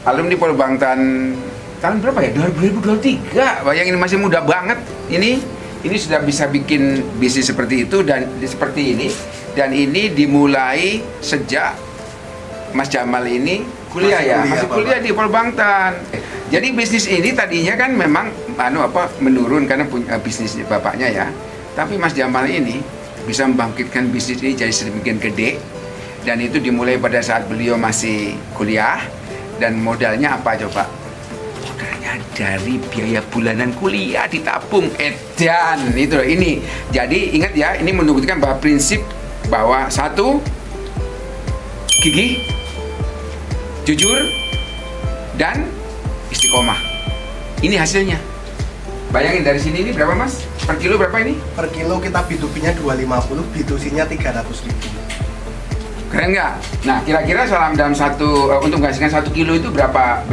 alumni Polbangtan tahun berapa ya? 2023. Bayangin masih muda banget. Ini sudah bisa bikin bisnis seperti itu dan seperti ini. Dan ini dimulai sejak Mas Jamal ini kuliah, masih kuliah di Polbangtan. Jadi bisnis ini tadinya kan memang menurun karena punya bisnis bapaknya ya. Tapi Mas Jamal ini bisa membangkitkan bisnis ini jadi sedemikian gede. Dan itu dimulai pada saat beliau masih kuliah. Dan modalnya apa coba? Modalnya dari biaya bulanan kuliah ditabung edan itu loh ini. Jadi ingat ya, ini menunjukkan bahwa prinsip bahwa satu, gigih, jujur, dan istiqomah. Ini hasilnya. Bayangin dari sini ini berapa mas? Per kilo berapa ini? Per kilo kita B2B-nya 250, B2C-nya 300.000. Keren nggak? Nah kira-kira dalam untuk menghasilkan 1 kilo itu berapa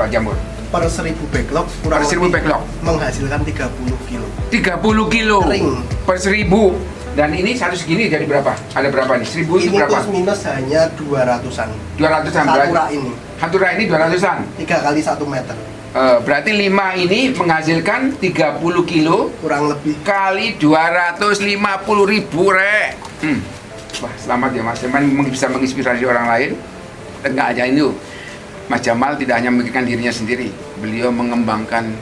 jamur? Per 1000 backlog kurang per 1000 backlog menghasilkan 30 kilo. 30 kilo Kering. Per 1000. Dan ini satu segini jadi berapa? Ada berapa nih? 1000 itu berapa? Ini plus minus hanya 200-an. 200-an. Satu rak ini 200-an. 3 kali 1 meter. Berarti 5 ini menghasilkan 30 kilo kurang lebih kali 250.000 rek. Wah selamat ya Mas Jamal bisa menginspirasi orang lain. Enggak aja ini Mas Jamal tidak hanya memikirkan dirinya sendiri, beliau mengembangkan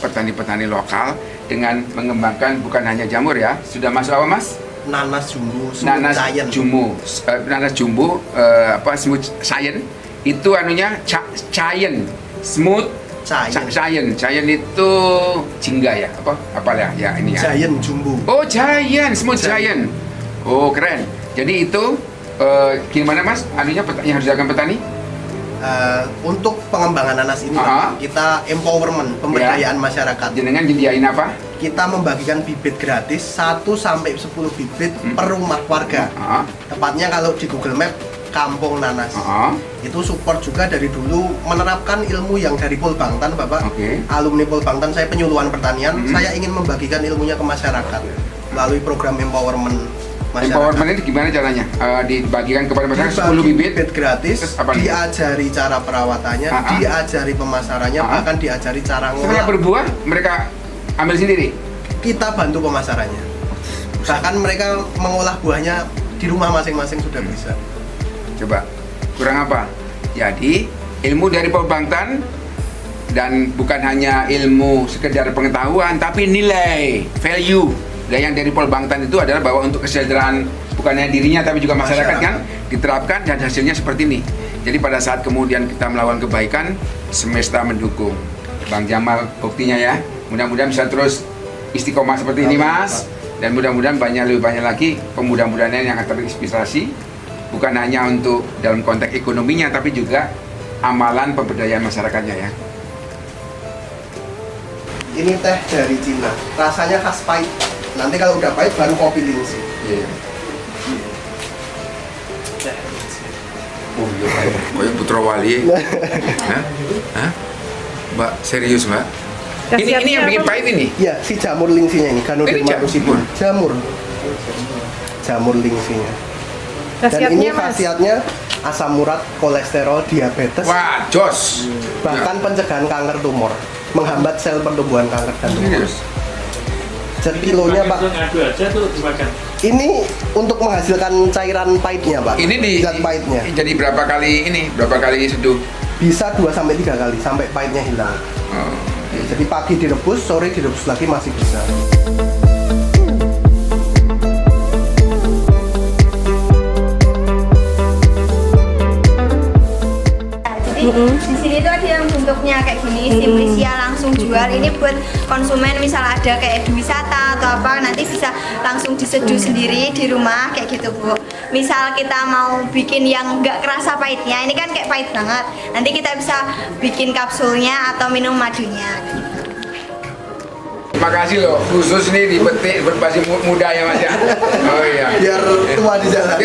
petani-petani lokal dengan mengembangkan bukan hanya jamur ya. Sudah masuk apa Mas? Nanas jumbo, nanas jumbo, smooth giant itu anunya giant, smooth giant itu jingga ya apa ya ini ya. Giant jumbo. Oh giant, smooth giant. Oh keren. Jadi itu gimana Mas? Anunya yang harus dilakukan petani? Untuk pengembangan nanas ini kita empowerment, pemberdayaan masyarakat. Jenengan nyediain apa? Kita membagikan bibit gratis 1 sampai 10 bibit per rumah warga. Tepatnya kalau di Google Map Kampung Nanas. Itu support juga dari dulu menerapkan ilmu yang dari Polbangtan, Bapak. Alumni Polbangtan, saya penyuluhan pertanian. Saya ingin membagikan ilmunya ke masyarakat melalui program empowerment. Empowerment itu gimana caranya? Dibagikan kepada masyarakat 10 bibit gratis, diajari cara perawatannya, diajari pemasarannya, bahkan diajari cara ngolah. Setelah berbuah, mereka ambil sendiri? Kita bantu pemasarannya. Bahkan mereka mengolah buahnya di rumah masing-masing sudah bisa. Coba, kurang apa? Jadi, ilmu dari Polbangtan dan bukan hanya ilmu sekedar pengetahuan, tapi nilai, value. Dan yang dari Polbangtan itu adalah bahwa untuk kesejahteraan bukan hanya dirinya tapi juga masyarakat kan diterapkan dan hasilnya seperti ini. Jadi pada saat kemudian kita melakukan kebaikan, semesta mendukung. Bang Jamal buktinya ya. Mudah-mudahan bisa terus istiqomah seperti ini Mas. Dan mudah-mudahan lebih banyak lagi pemuda-pemuda yang akan terinspirasi bukan hanya untuk dalam konteks ekonominya tapi juga amalan pemberdayaan masyarakatnya ya. Ini teh dari Cina, rasanya khas pahit. Nanti kalau udah pahit baru kopi lingsi. Oh iya, Putra Wali. Hah? Mbak, serius Mbak? Ini yang bikin pahit ini? Iya, si jamur lingsinya ini, Ganoderma lucidum. Jamur lingsinya. Dan ini khasiatnya asam urat, kolesterol, diabetes. Wah, jos. Bahkan pencegahan kanker tumor, menghambat sel pertumbuhan kanker dan tumor. Jadi kilonya Pak, ini untuk menghasilkan cairan pahitnya Pak. Ini zat pahitnya. Jadi berapa kali seduh? Bisa 2-3 kali sampai pahitnya hilang. Jadi pagi direbus, sore direbus lagi masih bisa. Di sini tuh ada yang bentuknya kayak gini, Simplisia langsung jual. Ini buat konsumen misal ada kayak di wisata atau apa, nanti bisa langsung diseduh sendiri di rumah kayak gitu Bu. Misal kita mau bikin yang nggak kerasa pahitnya, ini kan kayak pahit banget. Nanti kita bisa bikin kapsulnya atau minum madunya. Terima kasih loh, khusus nih dipetik buat masih muda ya Mas ya. Oh iya. Biar tua di jalan.